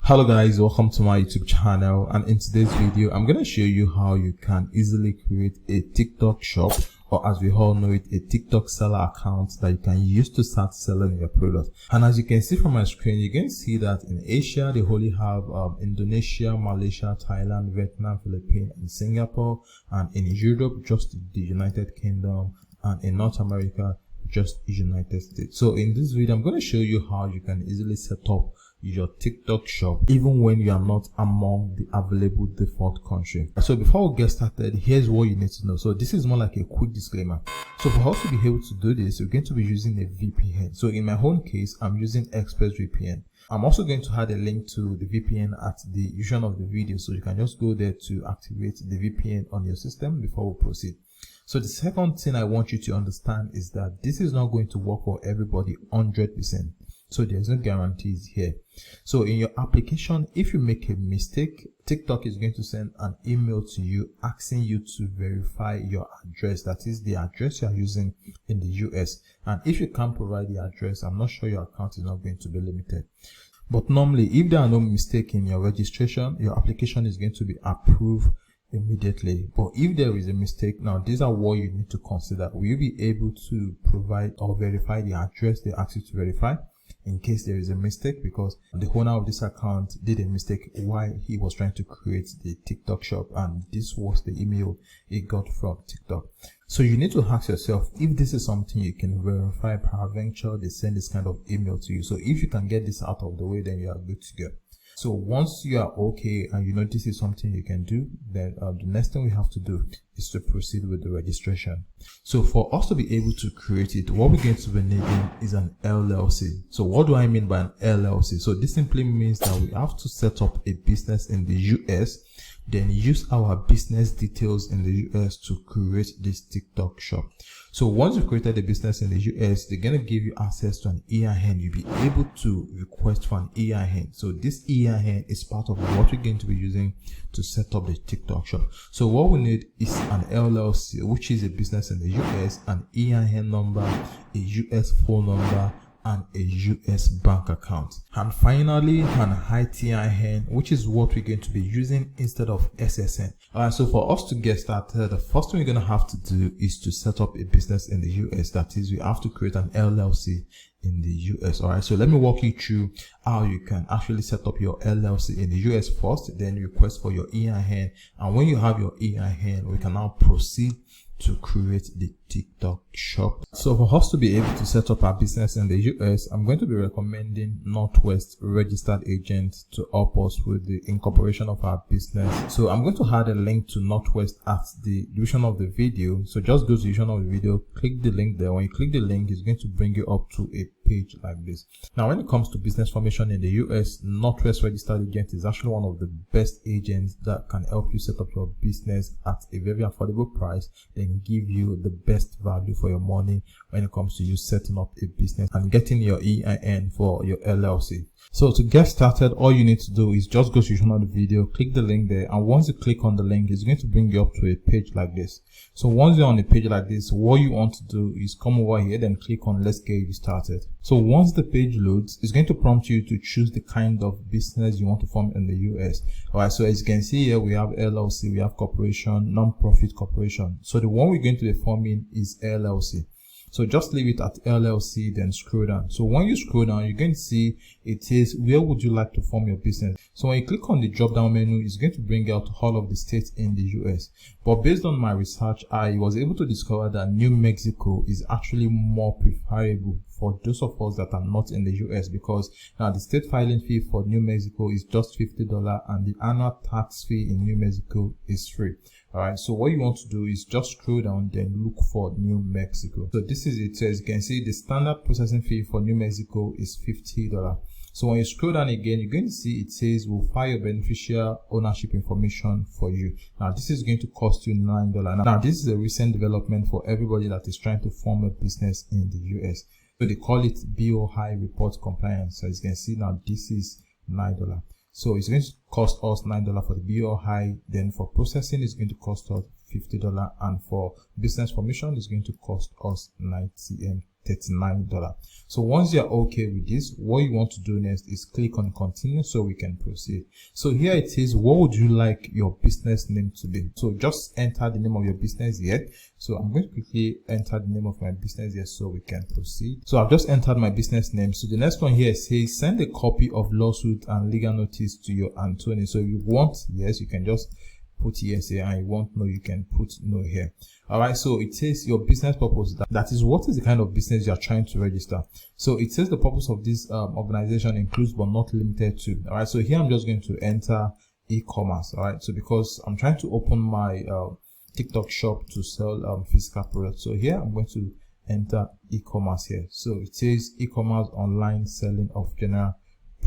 Hello guys, welcome to my YouTube channel, and in today's video I'm going to show you how you can easily create a TikTok shop, or as we all know it, a TikTok seller account that you can use to start selling your product. And as you can see from my screen, you can see that in Asia they only have Indonesia, Malaysia, Thailand, Vietnam, Philippines and Singapore, and in Europe just the United Kingdom, and in North America just the United States. So in this video I'm going to show you how you can easily set up your TikTok shop even when you are not among the available default country. So before we get started, here's what you need to know. So this is more like a quick disclaimer. So for us to be able to do this, we're going to be using a VPN. So in my own case, I'm using ExpressVPN. I'm also going to add a link to the VPN at the description of the video, so you can just go there to activate the VPN on your system before we proceed. So the second thing I want you to understand is that this is not going to work for everybody 100%. So there's no guarantees here. So in your application, if you make a mistake, TikTok is going to send an email to you asking you to verify your address, that is the address you are using in the US. And if you can't provide the address, I'm not sure your account is not going to be limited. But normally, if there are no mistake in your registration, your application is going to be approved immediately. But if there is a mistake, now these are what you need to consider. Will you be able to provide or verify the address they ask you to verify in case there is a mistake? Because the owner of this account did a mistake while he was trying to create the TikTok shop, and this was the email he got from TikTok. So you need to ask yourself if this is something you can verify. Peradventure they send this kind of email to you. So if you can get this out of the way, then you are good to go. So once you are okay and you know this is something you can do, then the next thing we have to do is to proceed with the registration. So for us to be able to create it, what we're going to be needing is an LLC. So what do I mean by an LLC? So this simply means that we have to set up a business in the US, then use our business details in the US to create this TikTok shop. So once you've created a business in the US, they're going to give you access to an EIN. You'll be able to request for an EIN. So this EIN is part of what we're going to be using to set up the TikTok shop. So what we need is an LLC, which is a business in the US, an EIN number, a US phone number, and a US bank account. And finally, an ITIN, which is what we're going to be using instead of SSN. Alright, so for us to get started, the first thing we're going to have to do is to set up a business in the US. That is, we have to create an LLC in the US. Alright, so let me walk you through how you can actually set up your LLC in the US first, then request for your EIN. And when you have your EIN, we can now proceed to create the TikTok shop. So for us to be able to set up our business in the US, I'm going to be recommending Northwest registered agent to help us with the incorporation of our business. So I'm going to add a link to Northwest at the description of the video. So just go to the description of the video, click the link there. When you click the link, it's going to bring you up to a page like this. Now when it comes to business formation in the US, Northwest registered agent is actually one of the best agents that can help you set up your business at a very affordable price, then give you the best value for your money when it comes to you setting up a business and getting your EIN for your LLC. So to get started, all you need to do is just go to the video, click the link there, and once you click on the link, it's going to bring you up to a page like this. So once you're on a page like this, what you want to do is come over here, then click on let's get you started. So once the page loads, it's going to prompt you to choose the kind of business you want to form in the US. Alright, so as you can see here, we have LLC, we have corporation, non-profit corporation. So the one we're going to be forming is LLC. So just leave it at LLC, then scroll down. So when you scroll down, you're going to see it says, where would you like to form your business? So when you click on the drop down menu, it's going to bring out all of the states in the US. But based on my research, I was able to discover that New Mexico is actually more preferable for those of us that are not in the US, because now the state filing fee for New Mexico is just $50 and the annual tax fee in New Mexico is free. Alright, so what you want to do is just scroll down, then look for New Mexico. So this is it. So as you can see, the standard processing fee for New Mexico is $50. So when you scroll down again, you're going to see it says we'll file your beneficial ownership information for you. Now this is going to cost you $9. Now this is a recent development for everybody that is trying to form a business in the US. So they call it BOI report compliance. So as you can see now, this is $9. So it's going to cost us $9 for the BOI. Then for processing, it's going to cost us $50, and for business formation, it's going to cost us $90. $39. So once you're okay with this, what you want to do next is click on continue so we can proceed. So here it is, what would you like your business name to be? So just enter the name of your business here. So I'm going to quickly enter the name of my business here so we can proceed. So I've just entered my business name. So the next one here says send a copy of lawsuit and legal notice to your attorney. So if you want yes, you can just put yes here, and you want no, you can put no here. All right, so it says your business purpose, that is what is the kind of business you are trying to register. So it says the purpose of this organization includes but not limited to. All right, so here I'm just going to enter e-commerce. All right, so because I'm trying to open my TikTok shop to sell physical products, so here I'm going to enter e-commerce here. So it says e-commerce online selling of general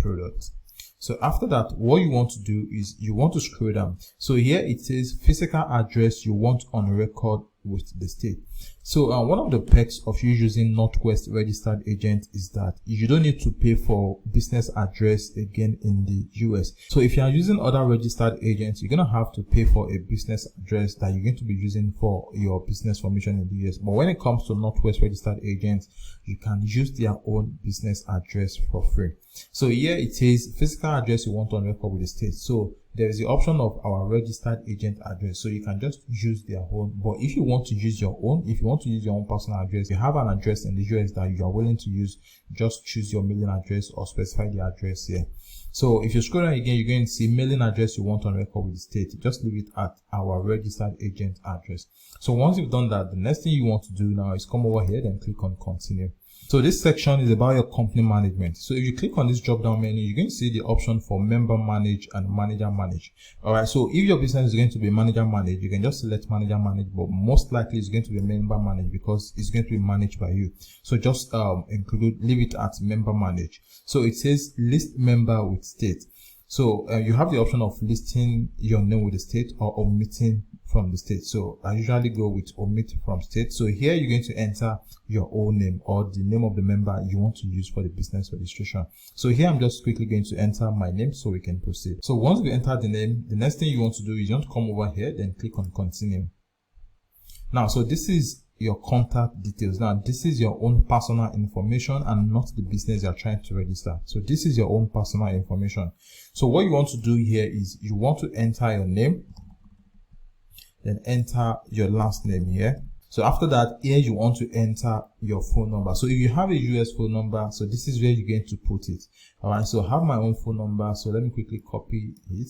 products. So after that, what you want to do is you want to scroll down. So here it says physical address you want on record with the state. So one of the perks of you using Northwest registered agent is that you don't need to pay for business address again in the US. So if you are using other registered agents, you're going to have to pay for a business address that you're going to be using for your business formation in the US. But when it comes to Northwest registered agents, you can use their own business address for free. So here it says physical address you want on record with the state. So there is the option of our registered agent address, so you can just use their own. But if you want to use your own, if you want to use your own personal address, you have an address in the US that you are willing to use, just choose your mailing address or specify the address here. So if you scroll down again, you're going to see mailing address you want on record with the state. Just leave it at our registered agent address. So once you've done that, the next thing you want to do now is come over here, then click on continue. So this section is about your company management. So if you click on this drop down menu, you're going to see the option for member manage and manager manage. All right. So if your business is going to be manager manage, you can just select manager manage, but most likely it's going to be member manage because it's going to be managed by you. So just leave it at member manage. So it says list member with state. So you have the option of listing your name with the state or omitting from the state. So I usually go with omit from state. So here you're going to enter your own name or the name of the member you want to use for the business registration. So here I'm just quickly going to enter my name so we can proceed. So once we enter the name, the next thing you want to do is you want to come over here, then click on continue. Now, so this is your contact details. Now, this is your own personal information and not the business you're trying to register. So this is your own personal information. So what you want to do here is you want to enter your name, then enter your last name here. So after that, here you want to enter your phone number. So if you have a US phone number, so this is where you're going to put it. All right, so I have my own phone number. So let me quickly copy it.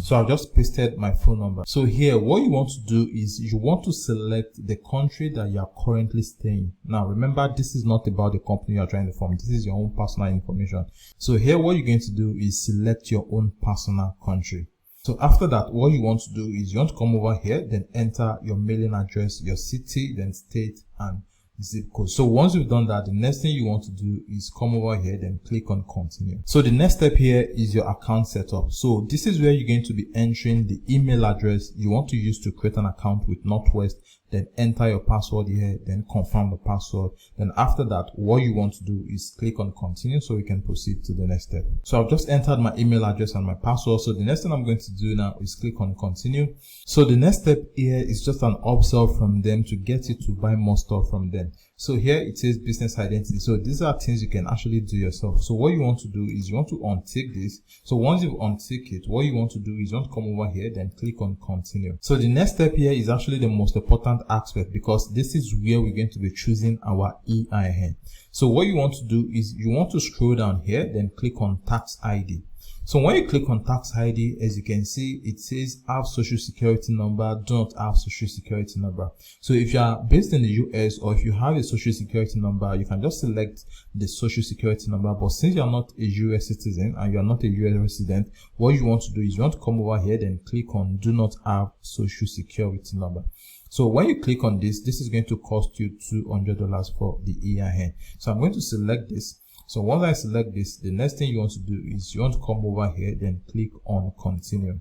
So I've just pasted my phone number. So here, what you want to do is you want to select the country that you are currently staying. Now, remember, this is not about the company you are trying to form. This is your own personal information. So here, what you're going to do is select your own personal country. So after that, what you want to do is you want to come over here, then enter your mailing address, your city, then state, and zip code. So once you've done that, the next thing you want to do is come over here, then click on continue. So the next step here is your account setup. So this is where you're going to be entering the email address you want to use to create an account with Northwest, then enter your password here, then confirm the password. Then after that, what you want to do is click on continue so we can proceed to the next step. So I've just entered my email address and my password. So the next thing I'm going to do now is click on continue. So the next step here is just an upsell from them to get you to buy more stuff from them. So here it says business identity. So these are things you can actually do yourself. So what you want to do is you want to untick this. So once you untick it, what you want to do is you want to come over here, then click on continue. So the next step here is actually the most important aspect because this is where we're going to be choosing our EIN. So what you want to do is you want to scroll down here, then click on tax ID. So when you click on tax ID, as you can see, it says have social security number, do not have social security number. So if you are based in the US or if you have a social security number, you can just select the social security number. But since you are not a US citizen and you are not a US resident, what you want to do is you want to come over here, then click on do not have social security number. So when you click on this, this is going to cost you $200 for the EIN. So I'm going to select this. So once I select this, the next thing you want to do is you want to come over here, then click on continue.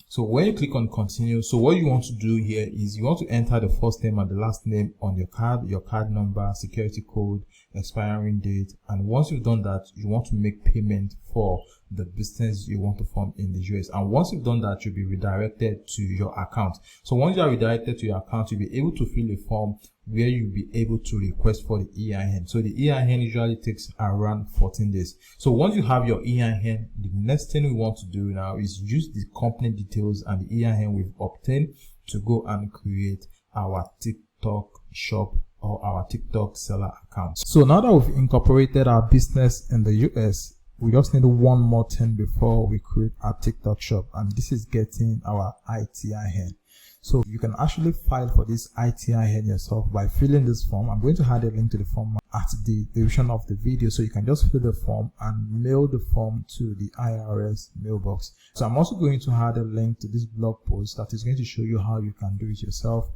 So when you click on continue, so what you want to do here is you want to enter the first name and the last name on your card number, security code, expiring date. And once you've done that, you want to make payment for the business you want to form in the US. And once you've done that, you'll be redirected to your account. So once you are redirected to your account, you'll be able to fill a form where you'll be able to request for the EIN. So the EIN usually takes around 14 days. So once you have your EIN, the next thing we want to do now is use the company details and the EIN we've obtained to go and create our TikTok shop or our TikTok seller account. So now that we've incorporated our business in the US, we just need one more thing before we create our TikTok shop, and this is getting our ITIN. So you can actually file for this ITIN yourself by filling this form. I'm going to add a link to the form at the description of the video, so you can just fill the form and mail the form to the IRS mailbox. So I'm also going to add a link to this blog post that is going to show you how you can do it yourself.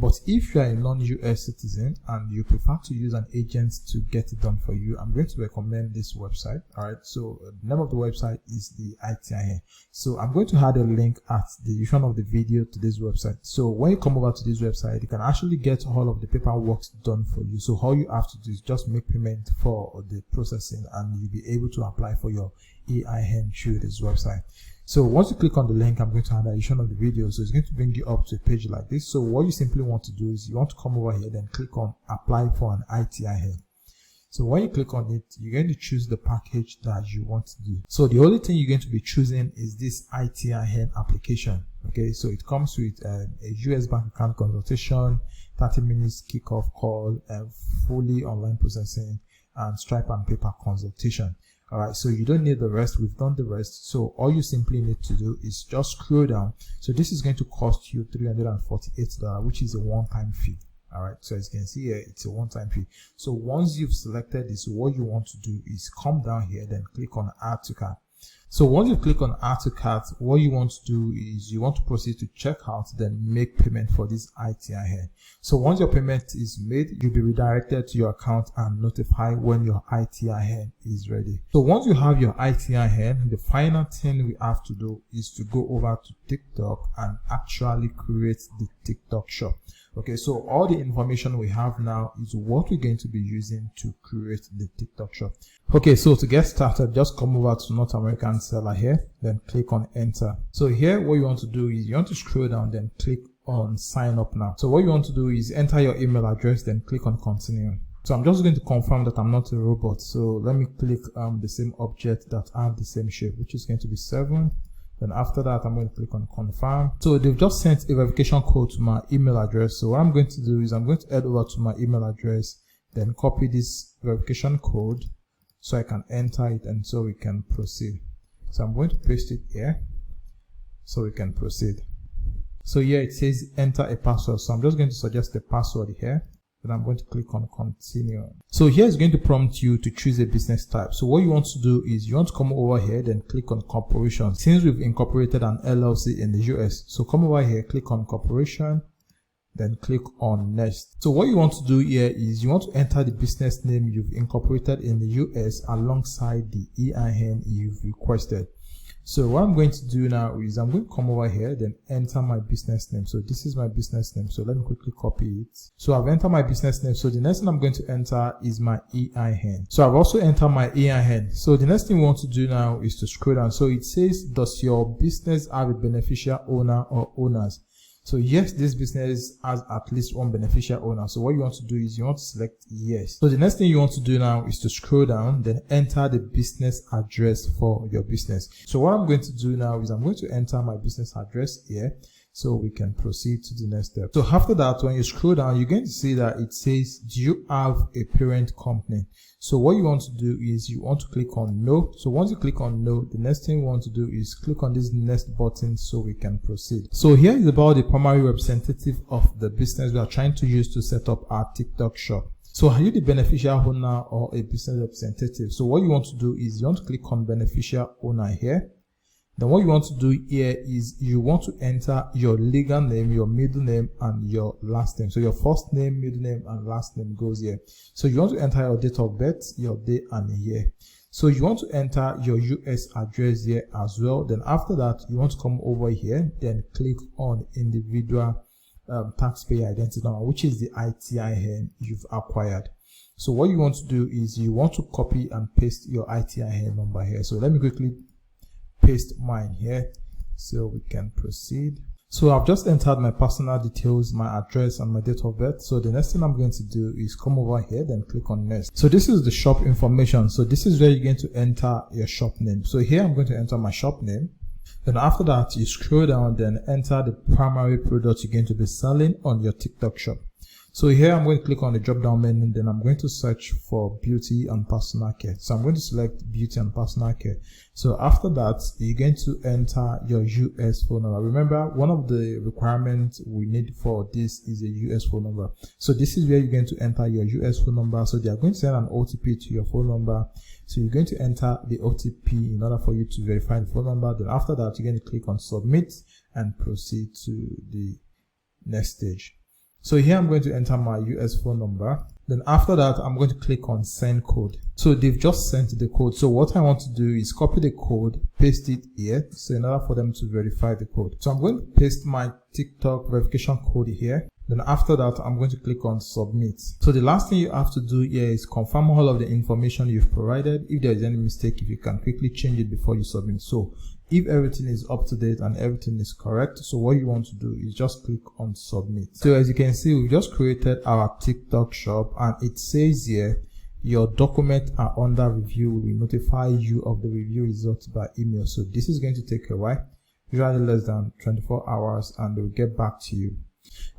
But if you are a non-US citizen and you prefer to use an agent to get it done for you, I'm going to recommend this website. All right, so the name of the website is the ITIN. So I'm going to add a link at the description of the video to this website. So when you come over to this website, you can actually get all of the paperwork done for you. So all you have to do is just make payment for the processing, and you'll be able to apply for your EIN through this website. So once you click on the link, I'm going to add a description of the video. So it's going to bring you up to a page like this. So what you simply want to do is you want to come over here, then click on apply for an ITIN. So when you click on it, you're going to choose the package that you want to do. So the only thing you're going to be choosing is this ITIN application. Okay, so it comes with a US bank account consultation, 30 minutes kickoff call, fully online processing, and Stripe and paper consultation. All right, so you don't need the rest. We've done the rest. So all you simply need to do is just scroll down. So this is going to cost you $348, which is a one-time fee. All right, so as you can see here, it's a one-time fee. So once you've selected this, what you want to do is come down here, then click on add to cart. So once you click on add to cart, what you want to do is you want to proceed to checkout, then make payment for this ITIN. So once your payment is made, you'll be redirected to your account and notified when your ITIN is ready. So once you have your ITIN, the final thing we have to do is to go over to TikTok and actually create the TikTok shop. Okay, so all the information we have now is what we're going to be using to create the TikTok shop. Okay, so to get started, just come over to North American Seller here, then click on enter. So here, what you want to do is you want to scroll down, then click on sign up now. So what you want to do is enter your email address, then click on continue. So I'm just going to confirm that I'm not a robot. So let me click the same object that have the same shape, which is going to be 7. Then after that, I'm going to click on confirm. So they've just sent a verification code to my email address. So what I'm going to do is I'm going to head over to my email address, then copy this verification code so I can enter it and so we can proceed. So I'm going to paste it here so we can proceed. So here it says enter a password. So I'm just going to suggest a password here. Then I'm going to click on continue. So here it's going to prompt you to choose a business type. So what you want to do is you want to come over here, then click on corporation. Since we've incorporated an LLC in the US, so come over here, click on corporation, then click on next. So what you want to do here is you want to enter the business name you've incorporated in the US alongside the EIN you've requested. So what I'm going to do now is I'm going to come over here, then enter my business name. So this is my business name. So let me quickly copy it. So I've entered my business name. So the next thing I'm going to enter is my EIN. So I've also entered my EIN. So the next thing we want to do now is to scroll down. So it says, does your business have a beneficial owner or owners? So yes, this business has at least one beneficial owner. So what you want to do is you want to select yes. So the next thing you want to do now is to scroll down, then enter the business address for your business. So what I'm going to do now is I'm going to enter my business address here so we can proceed to the next step. So after that, when you scroll down, you're going to see that it says, do you have a parent company? So what you want to do is you want to click on no. So once you click on no, the next thing you want to do is click on this next button so we can proceed. So here is about the primary representative of the business we are trying to use to set up our TikTok shop. So are you the beneficial owner or a business representative? So what you want to do is you want to click on beneficial owner here. Then what you want to do here is you want to enter your legal name, your middle name, and your last name. So your first name, middle name, and last name goes here. So you want to enter your date of birth, your day and year. So you want to enter your US address here as well. Then after that, you want to come over here, then click on individual taxpayer identity number, which is the ITIN you've acquired. So what you want to do is you want to copy and paste your ITIN number here. So let me quickly paste mine here so we can proceed. So I've just entered my personal details, my address and my date of birth. So the next thing I'm going to do is come over here, then click on next. So this is the shop information. So this is where you're going to enter your shop name. So here I'm going to enter my shop name. Then after that, you scroll down, then enter the primary product you're going to be selling on your TikTok shop. So here I'm going to click on the drop down menu, then I'm going to search for beauty and personal care. So I'm going to select beauty and personal care. So after that, you're going to enter your US phone number. Remember, one of the requirements we need for this is a US phone number. So this is where you're going to enter your US phone number. So they are going to send an OTP to your phone number. So you're going to enter the OTP in order for you to verify the phone number. Then after that, you're going to click on submit and proceed to the next stage. So here I'm going to enter my US phone number. Then after that, I'm going to click on send code. So they've just sent the code. So what I want to do is copy the code, paste it here. So in order for them to verify the code. So I'm going to paste my TikTok verification code here. Then after that, I'm going to click on submit. So the last thing you have to do here is confirm all of the information you've provided. If there is any mistake, if you can quickly change it before you submit. So if everything is up to date and everything is correct, so what you want to do is just click on submit. So as you can see, we just created our TikTok shop and it says here, your documents are under review. We will notify you of the review results by email. So this is going to take a while, usually less than 24 hours, and they will get back to you.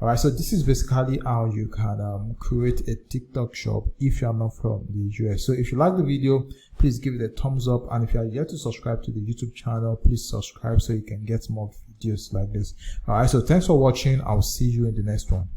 Alright, so this is basically how you can create a TikTok shop if you are not from the US. So if you like the video, please give it a thumbs up, and if you are yet to subscribe to the YouTube channel, please subscribe so you can get more videos like this. Alright, so thanks for watching. I'll see you in the next one.